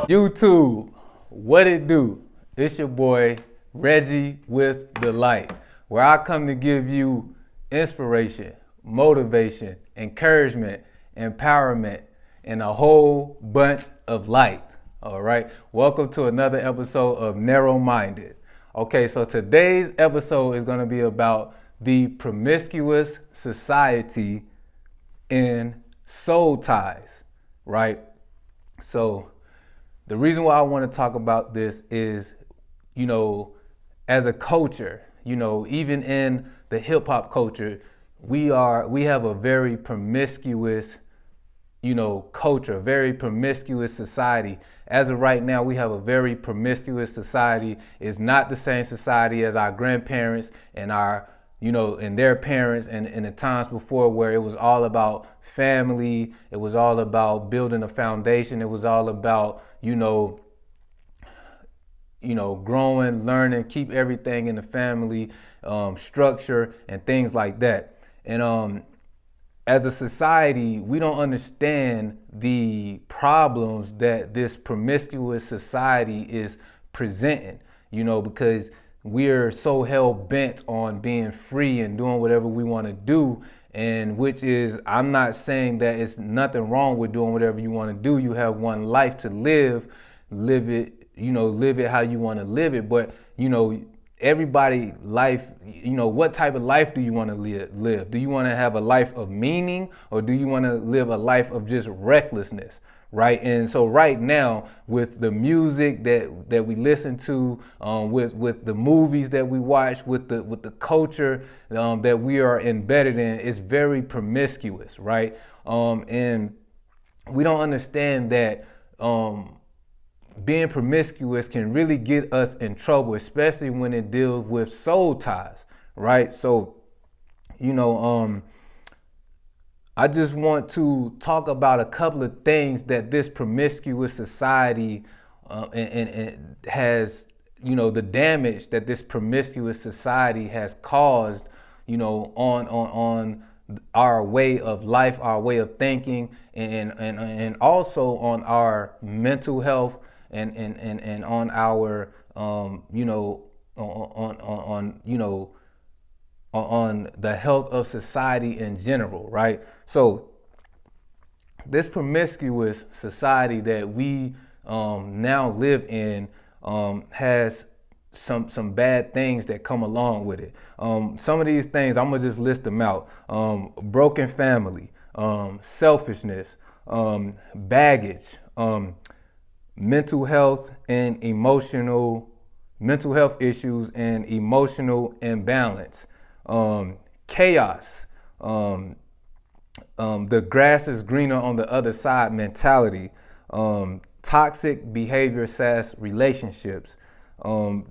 YouTube, what it do? It's your boy Reggie with the Light, where I come to give you inspiration, motivation, encouragement, empowerment, and a whole bunch of light. All right, welcome to another episode of Narrowminded. Okay, so today's episode is going to be about the promiscuous society in soul ties, right? So the reason why I want to talk about this is, as a culture, even in the hip hop culture, we have a very promiscuous, culture, very promiscuous society. As of right now, we have a very promiscuous society. It's not the same society as our grandparents and and their parents and the times before, where it was all about family. It was all about building a foundation. It was all about, growing, learning, keep everything in the family structure and things like that. And as a society, we don't understand the problems that this promiscuous society is presenting, because we're so hell bent on being free and doing whatever we want to do. And which is, I'm not saying that it's nothing wrong with doing whatever you want to do. You have one life to live it, live it how you want to live it. But, everybody life, what type of life do you want to live? Do you want to have a life of meaning, or do you want to live a life of just recklessness? Right. And so right now, with the music that we listen to, with the movies that we watch, with the culture that we are embedded in, it's very promiscuous. Right. And we don't understand that being promiscuous can really get us in trouble, especially when it deals with soul ties. Right. So, I just want to talk about a couple of things that this promiscuous society and has, the damage that this promiscuous society has caused, on our way of life, our way of thinking, and also on our mental health and on our, on the health of society in general, right? So this promiscuous society that we now live in has some bad things that come along with it. Some of these things, I'm gonna just list them out. Broken family, selfishness, baggage, mental health issues and emotional imbalance. Chaos, the grass is greener on the other side mentality, toxic behavior / relationships,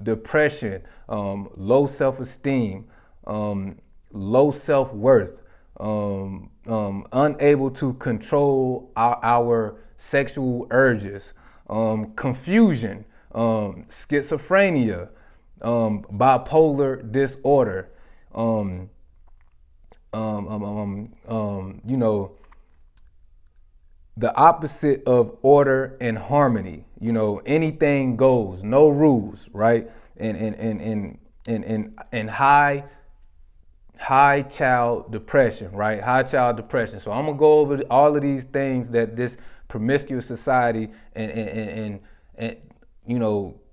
depression, low self-esteem, low self-worth, unable to control our sexual urges, confusion, schizophrenia, bipolar disorder, the opposite of order and harmony. Anything goes, no rules, right? And high child depression, right? High child depression. So I'm gonna go over all of these things that this promiscuous society and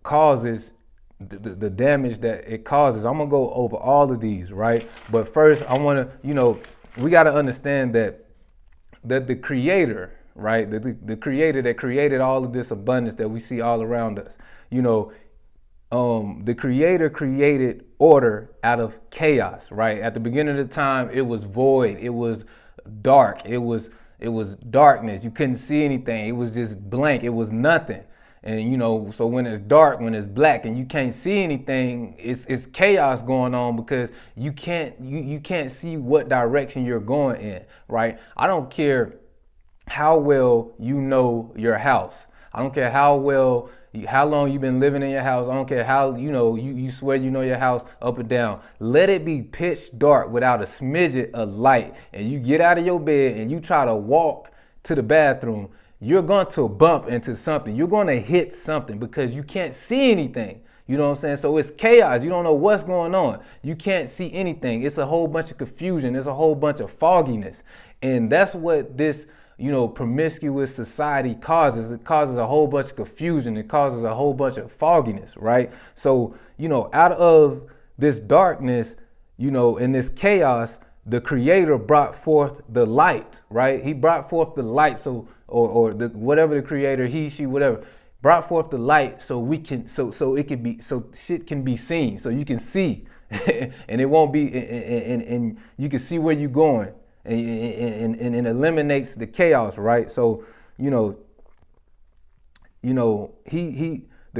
causes, the damage that it causes. I'm gonna go over all of these, right? But first, I want to, we got to understand that the Creator, right? The Creator that created all of this abundance that we see all around us, the Creator created order out of chaos, right? At the beginning of the time, it was void, it was dark, it was darkness. You couldn't see anything. It was just blank. It was nothing. And so when it's dark, when it's black, and you can't see anything, it's chaos going on, because you can't see what direction you're going in, right? I don't care how well you know your house. I don't care how long you've been living in your house. I don't care how you swear you know your house up and down. Let it be pitch dark without a smidget of light, and you get out of your bed and you try to walk to the bathroom. you're going to bump into something. You're going to hit something because you can't see anything. You know what I'm saying? So it's chaos. You don't know what's going on. You can't see anything. It's a whole bunch of confusion. It's a whole bunch of fogginess. And that's what this, promiscuous society causes. It causes a whole bunch of confusion. It causes a whole bunch of fogginess, right? So, out of this darkness, in this chaos, the Creator brought forth the light, right? He brought forth the light. So, or the whatever the Creator, he, she, whatever, brought forth the light so we can, so it can be, so shit can be seen, so you can see, and it won't be, and you can see where you're going, and it eliminates the chaos, right? So, the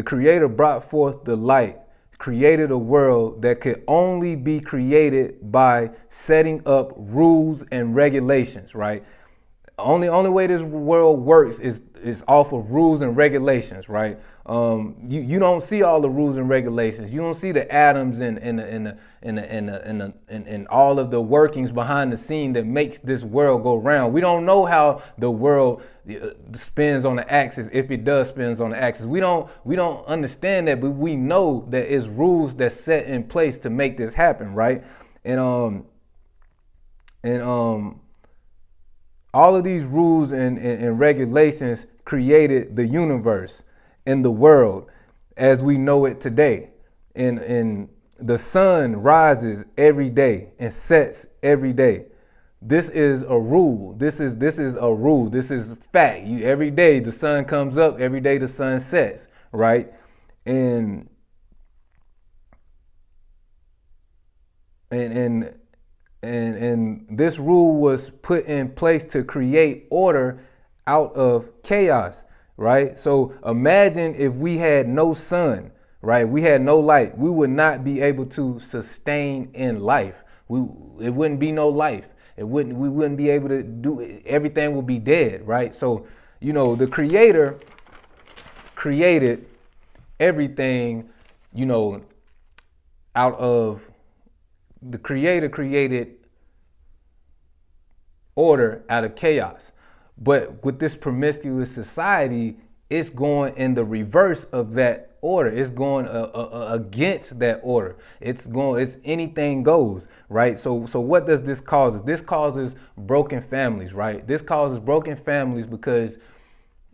Creator brought forth the light, created a world that could only be created by setting up rules and regulations, right? Only way this world works is off of rules and regulations, right? You don't see all the rules and regulations. You don't see the atoms and all of the workings behind the scene that makes this world go round. We don't know how the world spins on the axis, if it does spins on the axis. We don't understand that, but we know that it's rules that's set in place to make this happen, right? And all of these rules and regulations created the universe and the world as we know it today. And the sun rises every day and sets every day. This is a rule. This is a rule. This is fact. Every day the sun comes up. Every day the sun sets. Right? And this rule was put in place to create order out of chaos, right? So imagine if we had no sun, right? We had no light. We would not be able to sustain in life. It wouldn't be no life. We wouldn't be able to do it. Everything would be dead, right? So, the Creator created everything, out of the Creator created order out of chaos. But with this promiscuous society, it's going in the reverse of that order. It's going against that order. It's anything goes, right? So what does this cause? This causes broken families, right? This causes broken families because,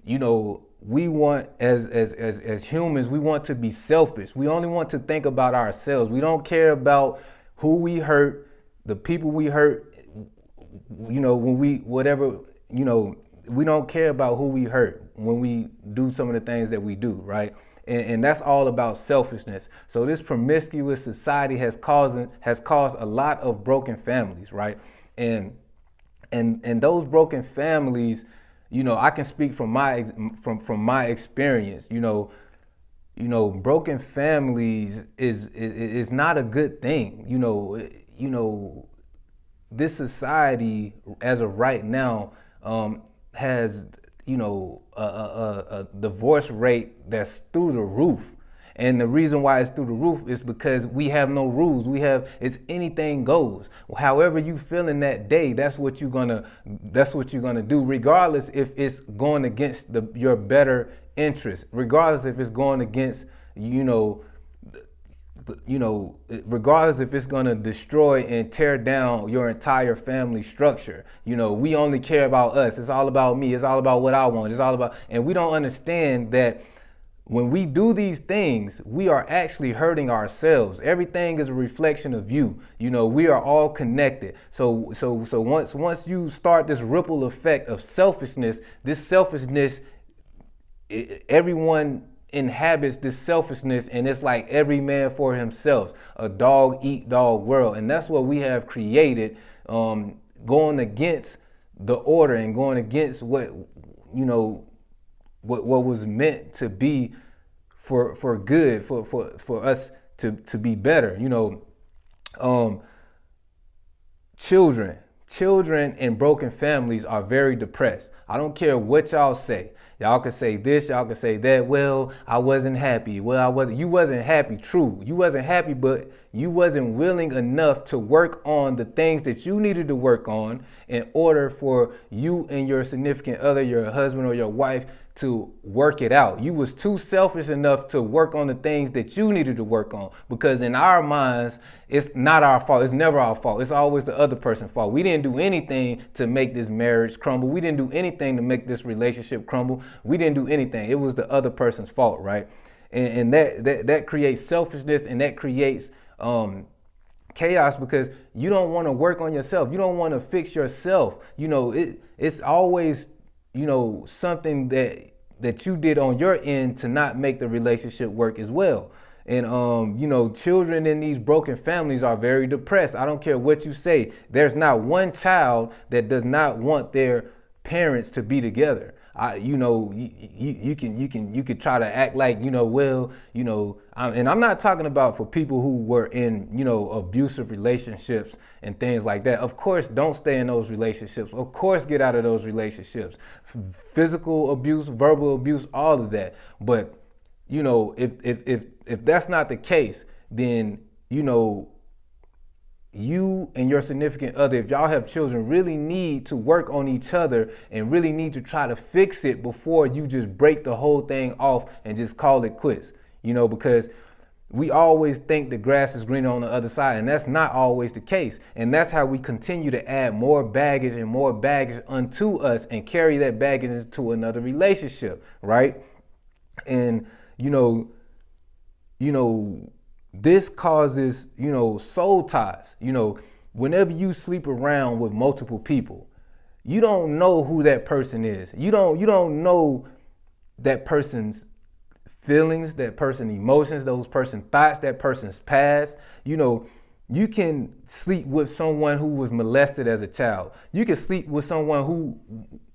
we want, as humans, we want to be selfish. We only want to think about ourselves. We don't care about who we hurt, the people we hurt, when we, whatever, we don't care about who we hurt when we do some of the things that we do, right? And that's all about selfishness. So this promiscuous society has caused a lot of broken families, right? And those broken families, I can speak from my experience. Broken families is not a good thing. This society, as of right now, has, a divorce rate that's through the roof. And the reason why it's through the roof is because we have no rules. It's anything goes. However you feeling that day, that's what you're gonna do, regardless if it's going against your better interest, regardless if it's going against, regardless if it's going to destroy and tear down your entire family structure. We only care about us. It's all about me. It's all about what I want. It's all about, and we don't understand that when we do these things, we are actually hurting ourselves. Everything is a reflection of you. We are all connected. So once you start this ripple effect of selfishness, everyone inhabits this selfishness, and it's like every man for himself, a dog eat dog world. And that's what we have created, going against the order and going against what was meant to be for good, for us to be better. Children children in broken families are very depressed. I don't care what y'all say. Y'all can say this, y'all can say that. Well, I wasn't happy. You wasn't happy, true. You wasn't happy, but you wasn't willing enough to work on the things that you needed to work on in order for you and your significant other, your husband or your wife, to work it out. You was too selfish enough to work on the things that you needed to work on, because in our minds, it's not our fault. It's never our fault. It's always the other person's fault. We didn't do anything to make this marriage crumble. We didn't do anything to make this relationship crumble. We didn't do anything. It was the other person's fault, right? And that creates selfishness, and that creates chaos, because you don't want to work on yourself. You don't want to fix yourself. It's always something that you did on your end to not make the relationship work as well. And children in these broken families are very depressed. I don't care what you say. There's not one child that does not want their parents to be together. You could try to act like, and I'm not talking about for people who were in, abusive relationships and things like that. Of course, don't stay in those relationships. Of course, get out of those relationships. Physical abuse, verbal abuse, all of that. But, if that's not the case, then, you and your significant other, if y'all have children, really need to work on each other and really need to try to fix it before you just break the whole thing off and just call it quits. Because we always think the grass is greener on the other side, and that's not always the case. And that's how we continue to add more baggage and more baggage unto us and carry that baggage into another relationship, right? And, this causes, soul ties. Whenever you sleep around with multiple people, you don't know who that person is. You don't know that person's feelings, that person's emotions, those person's thoughts, that person's past. You can sleep with someone who was molested as a child. You can sleep with someone who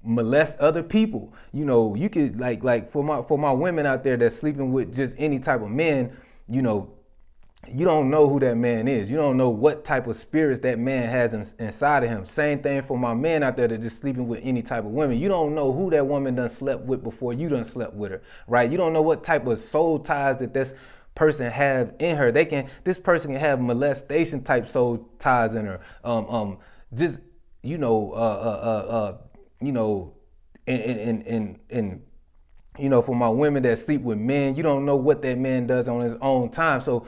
molests other people. You could like for my women out there that's sleeping with just any type of men, you don't know who that man is. You don't know what type of spirits that man has inside of him. Same thing for my men out there that just sleeping with any type of women. You don't know who that woman done slept with before you done slept with her, right? You don't know what type of soul ties that this person have in her. This person can have molestation type soul ties in her. For my women that sleep with men, you don't know what that man does on his own time. So,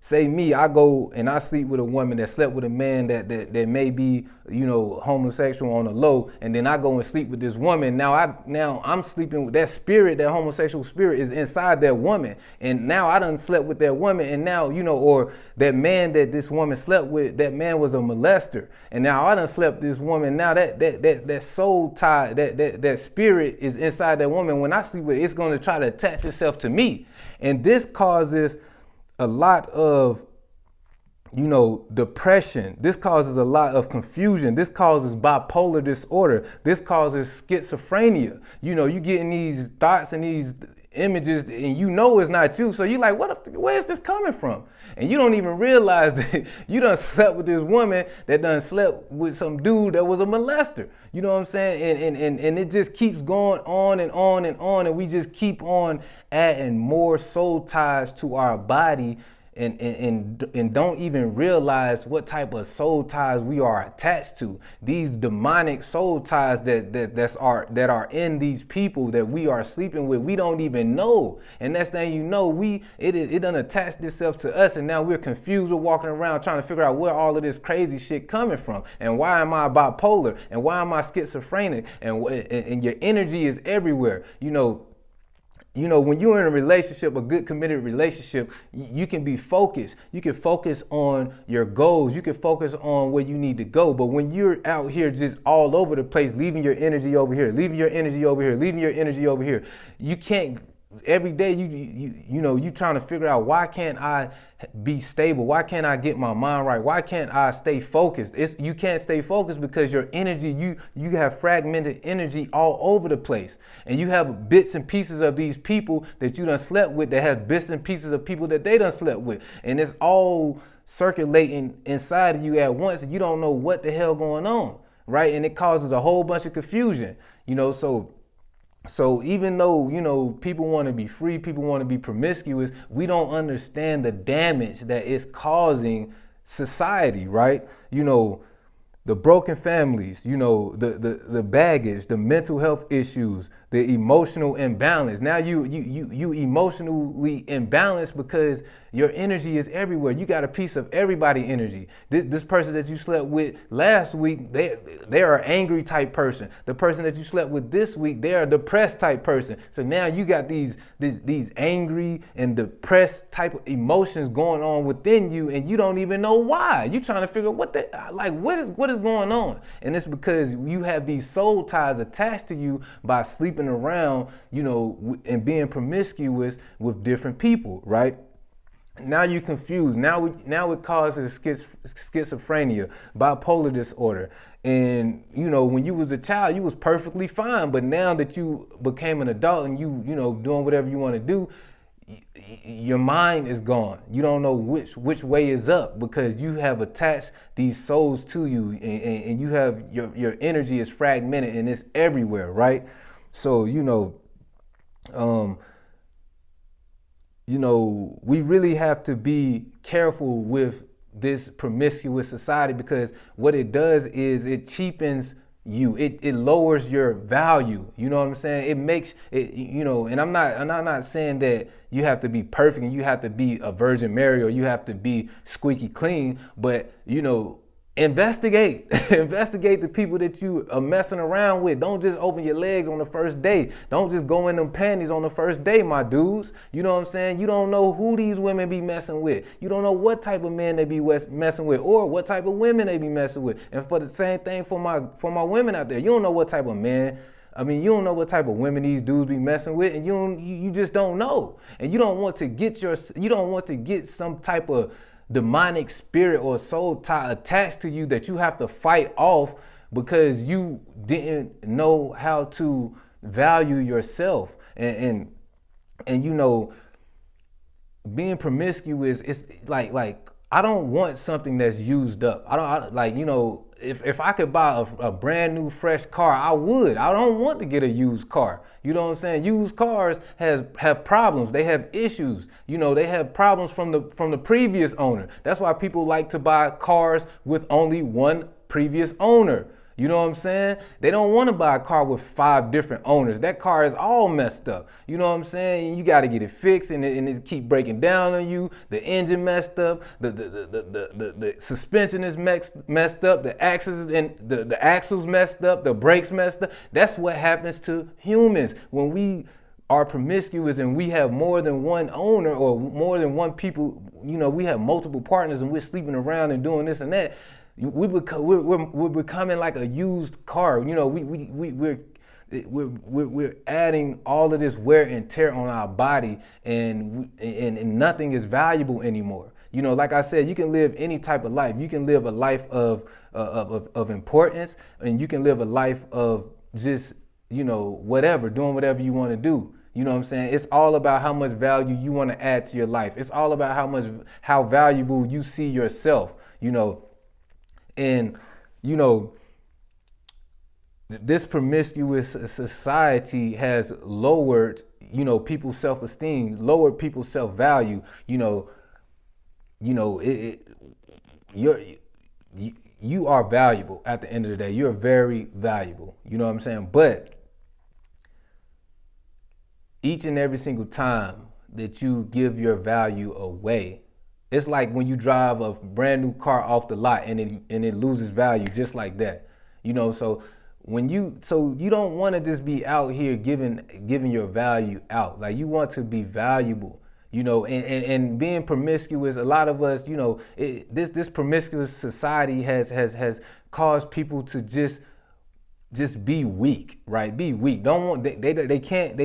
say me, I go and I sleep with a woman that slept with a man that may be, homosexual on the low, and then I go and sleep with this woman. Now I'm sleeping with that spirit. That homosexual spirit is inside that woman, and now I done slept with that woman, and now or that man that this woman slept with, that man was a molester, and now I done slept with this woman. Now that soul tie, that spirit is inside that woman. When I sleep with it, it's going to try to attach itself to me, and this causes a lot of depression. This causes a lot of confusion. This causes bipolar disorder. This causes schizophrenia. You getting these thoughts and these images, and it's not you. So you're like, where is this coming from? And you don't even realize that you done slept with this woman that done slept with some dude that was a molester. You know what I'm saying? And it just keeps going on and on and on, and we just keep on adding more soul ties to our body. And don't even realize what type of soul ties we are attached to. These demonic soul ties that are in these people that we are sleeping with, we don't even know. And next thing you know, it done attached itself to us, and now we're confused. We're walking around trying to figure out where all of this crazy shit coming from, and why am I bipolar, and why am I schizophrenic, and your energy is everywhere. When you're in a relationship, a good committed relationship, you can be focused. You can focus on your goals. You can focus on where you need to go. But when you're out here just all over the place, leaving your energy over here, leaving your energy over here, leaving your energy over here, you can't. Every day you trying to figure out, why can't I be stable? Why can't I get my mind right? Why can't I stay focused? You can't stay focused because your energy, you have fragmented energy all over the place. And you have bits and pieces of these people that you done slept with that have bits and pieces of people that they done slept with. And it's all circulating inside of you at once, and you don't know what the hell going on, right? And it causes a whole bunch of confusion, so even though, people want to be free, people want to be promiscuous, we don't understand the damage that it's causing society, right? The broken families, the baggage, the mental health issues, the emotional imbalance. Now you emotionally imbalanced because your energy is everywhere. You got a piece of everybody's energy. This person that you slept with last week, they are an angry type person. The person that you slept with this week, they are a depressed type person. So now you got these angry and depressed type of emotions going on within you, and you don't even know why. You trying to figure out what is going on, and it's because you have these soul ties attached to you by sleeping around, and being promiscuous with different people, right? Now you're confused. Now it causes schizophrenia, bipolar disorder. And, when you was a child, you was perfectly fine. But now that you became an adult and you doing whatever you want to do, your mind is gone. You don't know which way is up because you have attached these souls to you, and you have your energy is fragmented and it's everywhere, right? So, we really have to be careful with this promiscuous society, because what it does is it cheapens you. It lowers your value. You know what I'm saying? It makes it, and I'm not saying that you have to be perfect and you have to be a Virgin Mary or you have to be squeaky clean, but investigate the people that you are messing around with. Don't just open your legs on the first day. Don't just go in them panties on the first day, my dudes. You know what I'm saying? You don't know who these women be messing with. You don't know what type of men they be messing with, or what type of women they be messing with. And for the same thing for my women out there, you don't know what type of men. You don't know what type of women these dudes be messing with, and you just don't know. And you don't want to get some type of demonic spirit or soul tie attached to you that you have to fight off because you didn't know how to value yourself. And being promiscuous, it's like I don't want something that's used up. If I could buy a brand new fresh car, I would. I don't want to get a used car. You know what I'm saying? Used cars have problems. They have issues. They have problems from the previous owner. That's why people like to buy cars with only one previous owner. You know what I'm saying? They don't want to buy a car with 5 different owners. That car is all messed up. You know what I'm saying? You got to get it fixed, and it keep breaking down on you. The engine messed up. The suspension is messed up. The axles and the axles messed up. The brakes messed up. That's what happens to humans when we are promiscuous and we have more than one owner or more than one people. We have multiple partners and we're sleeping around and doing this and that. We're becoming like a used car. We're adding all of this wear and tear on our body, and nothing is valuable anymore. Like I said, you can live any type of life. You can live a life of importance, and you can live a life of just whatever, doing whatever you want to do. You know what I'm saying? It's all about how much value you want to add to your life. It's all about how valuable you see yourself. And this promiscuous society has lowered people's self-esteem, lowered people's self-value. You are valuable at the end of the day. You're very valuable. You know what I'm saying? But each and every single time that you give your value away, it's like when you drive a brand new car off the lot and it loses value just like that. So you don't want to just be out here giving your value out. Like, you want to be valuable, and being promiscuous, a lot of us, this promiscuous society has caused people to just be weak, right? Be weak. They can't,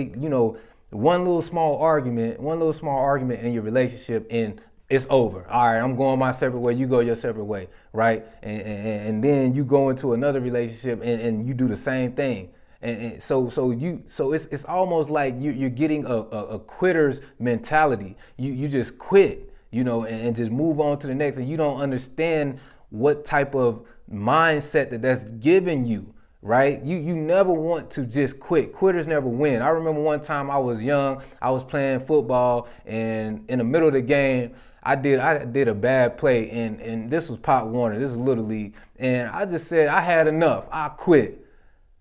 one little small argument in your relationship, and it's over. All right, I'm going my separate way. You go your separate way, right? And then you go into another relationship and you do the same thing. And so it's almost like you're getting a quitter's mentality. You just quit. and just move on to the next, and you don't understand what type of mindset that's giving you, right? You never want to just quit. Quitters never win. I remember one time I was young, I was playing football, and in the middle of the game, I did a bad play, and this was Pop Warner, this is Little League, and I just said I had enough. I quit.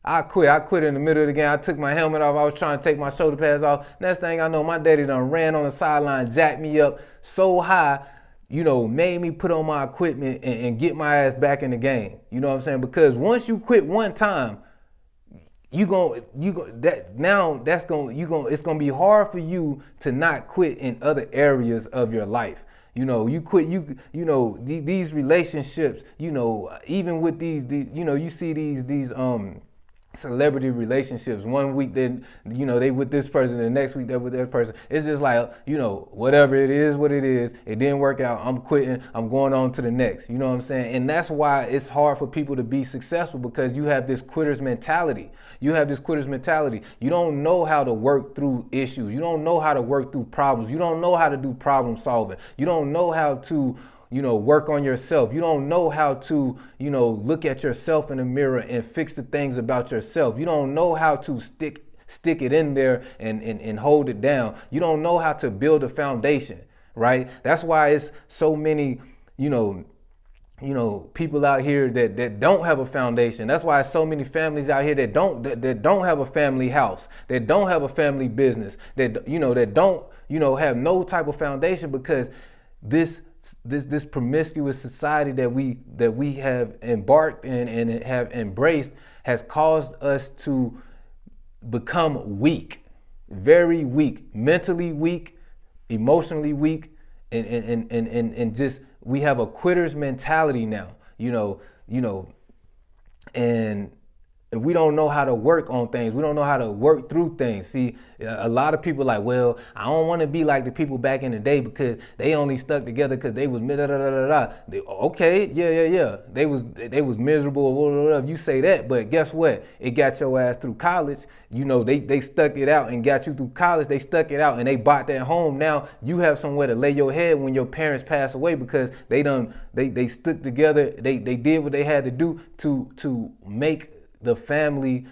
I quit in the middle of the game. I took my helmet off. I was trying to take my shoulder pads off. Next thing I know, my daddy done ran on the sideline, jacked me up so high, made me put on my equipment and get my ass back in the game. You know what I'm saying? Because once you quit one time, it's gonna be hard for you to not quit in other areas of your life. You quit, these relationships, even with these, you see these celebrity relationships. One week they with this person, the next week they're with that person. It's just like, whatever it is, what it is. It didn't work out. I'm quitting. I'm going on to the next. You know what I'm saying? And that's why it's hard for people to be successful, because you have this quitter's mentality. You don't know how to work through issues. You don't know how to work through problems. You don't know how to do problem solving. You don't know how to work on yourself. You don't know how to, look at yourself in the mirror and fix the things about yourself. You don't know how to stick it in there and hold it down. You don't know how to build a foundation, right? That's why it's so many, people out here that don't have a foundation. That's why so many families out here that don't have a family house, that don't have a family business, that don't, have no type of foundation, because this promiscuous society that we have embarked in and have embraced has caused us to become weak, very weak, mentally weak, emotionally weak, and just we have a quitter's mentality now, and we don't know how to work on things. We don't know how to work through things. See, a lot of people like, well, I don't want to be like the people back in the day because they only stuck together because they was okay, yeah. They was miserable. You say that, but guess what? It got your ass through college. They stuck it out and got you through college. They stuck it out and they bought that home. Now you have somewhere to lay your head when your parents pass away, because they stuck together. They did what they had to do to make the family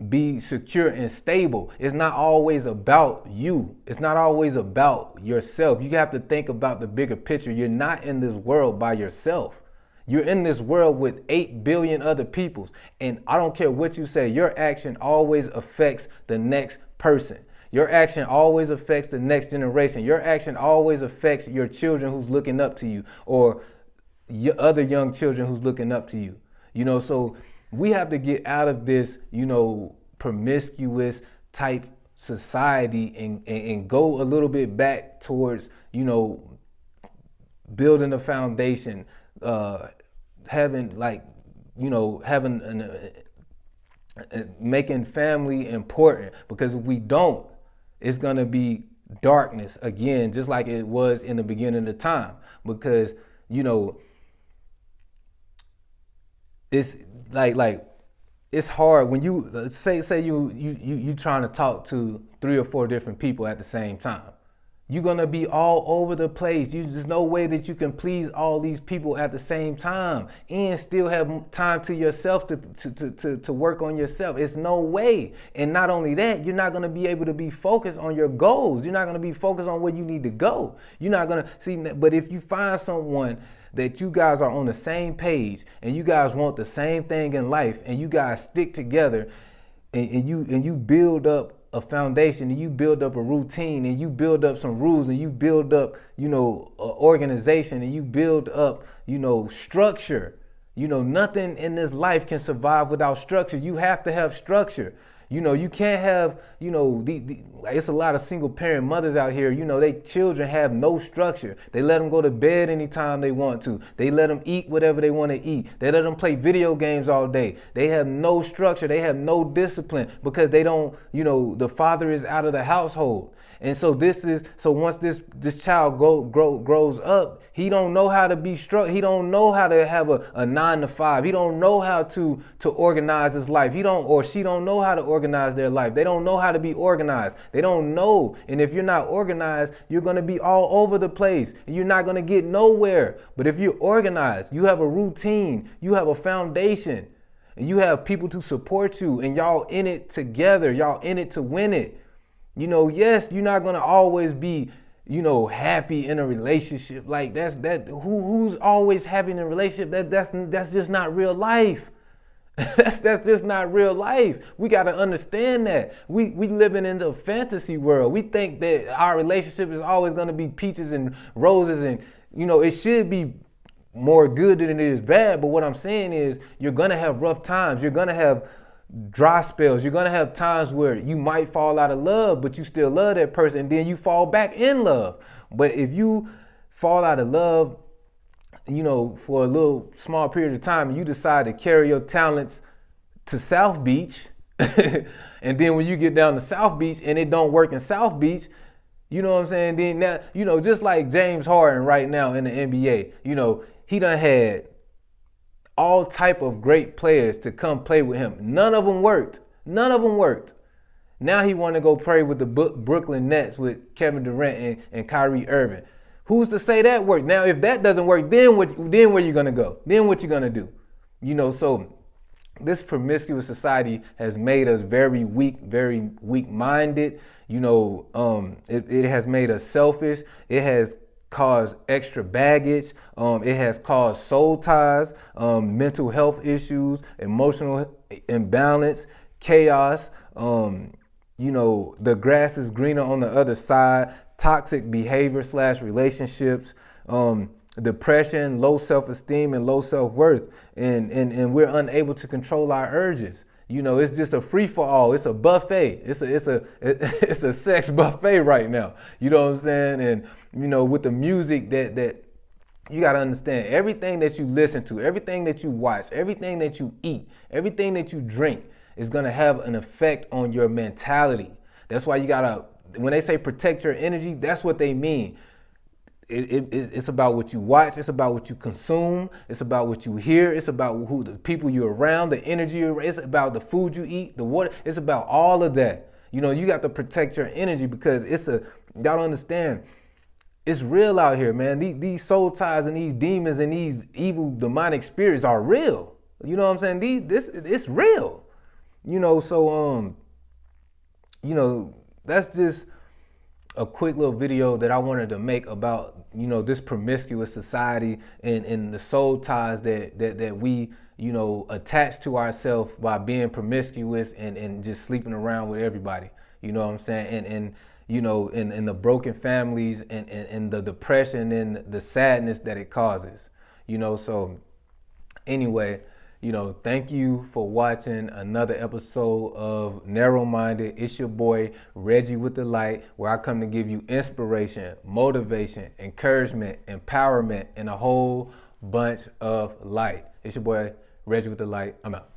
be secure and stable. It's not always about you. It's not always about yourself. You have to think about the bigger picture. You're not in this world by yourself. You're in this world with 8 billion other people. And I don't care what you say, your action always affects the next person. Your action always affects the next generation. Your action always affects your children who's looking up to you, or your other young children who's looking up to you. So we have to get out of this, promiscuous type society and go a little bit back towards, building a foundation, making family important. Because if we don't, it's going to be darkness again, just like it was in the beginning of time. Because, it's like it's hard when you say you trying to talk to 3 or 4 different people at the same time. You're gonna be all over the place. There's no way that you can please all these people at the same time and still have time to yourself to work on yourself. It's no way. And not only that, you're not gonna be able to be focused on your goals. You're not gonna be focused on where you need to go. You're not gonna see. But if you find someone that you guys are on the same page and you guys want the same thing in life, and you guys stick together, and you build up a foundation, and you build up a routine, and you build up some rules, and you build up, organization, and you build up, structure. Nothing in this life can survive without structure. You have to have structure. You can't have, it's a lot of single parent mothers out here, they children have no structure. They let them go to bed anytime they want to. They let them eat whatever they want to eat. They let them play video games all day. They have no structure. They have no discipline, because they don't, the father is out of the household. And so once this child grows up, he don't know how to be He don't know how to have a 9 to 5. He don't know how to organize his life. She don't know how to organize organize their life. They don't know how to be organized. They don't know. And if you're not organized, you're going to be all over the place and you're not going to get nowhere. But if you're organized, you have a routine, you have a foundation, and you have people to support you, and y'all in it together. Y'all in it to win it. Yes, you're not going to always be, happy in a relationship. Like who's always happy in a relationship? That's just not real life. That's just not real life. We got to understand that. We living in a fantasy world. We think that our relationship is always going to be peaches and roses, and it should be more good than it is bad. But what I'm saying is, you're going to have rough times. You're going to have dry spells. You're going to have times where you might fall out of love, but you still love that person, and then you fall back in love. But if you fall out of love, for a little small period of time, and you decide to carry your talents to South Beach, and then when you get down to South Beach and it don't work in South Beach, you know what I'm saying? Then now, just like James Harden right now in the NBA, he done had all type of great players to come play with him. None of them worked. Now he want to go play with the Brooklyn Nets with Kevin Durant and Kyrie Irving. Who's to say that worked? Now, if that doesn't work, then where you gonna go? Then what you gonna do? So this promiscuous society has made us very weak-minded. It has made us selfish. It has caused extra baggage. It has caused soul ties, mental health issues, emotional imbalance, chaos. The grass is greener on the other side. Toxic behavior / relationships, depression, low self-esteem, and low self-worth, and we're unable to control our urges. It's just a free for all. It's a buffet. It's a sex buffet right now. You know what I'm saying? And with the music that you got to understand, everything that you listen to, everything that you watch, everything that you eat, everything that you drink is gonna have an effect on your mentality. That's why you gotta. When they say protect your energy, that's what they mean. It's about what you watch. It's about what you consume. It's about what you hear. It's about who the people you're around, the energy you're around. It's about the food you eat, the water. It's about all of that. You got to protect your energy, because y'all don't understand. It's real out here, man. These soul ties and these demons and these evil demonic spirits are real. You know what I'm saying? It's real. That's just a quick little video that I wanted to make about, this promiscuous society and the soul ties that we, attach to ourselves by being promiscuous and just sleeping around with everybody. You know what I'm saying? And the broken families and the depression and the sadness that it causes. So anyway, thank you for watching another episode of Narrow-Minded. It's your boy, Reggie with the Light, where I come to give you inspiration, motivation, encouragement, empowerment, and a whole bunch of light. It's your boy, Reggie with the Light. I'm out.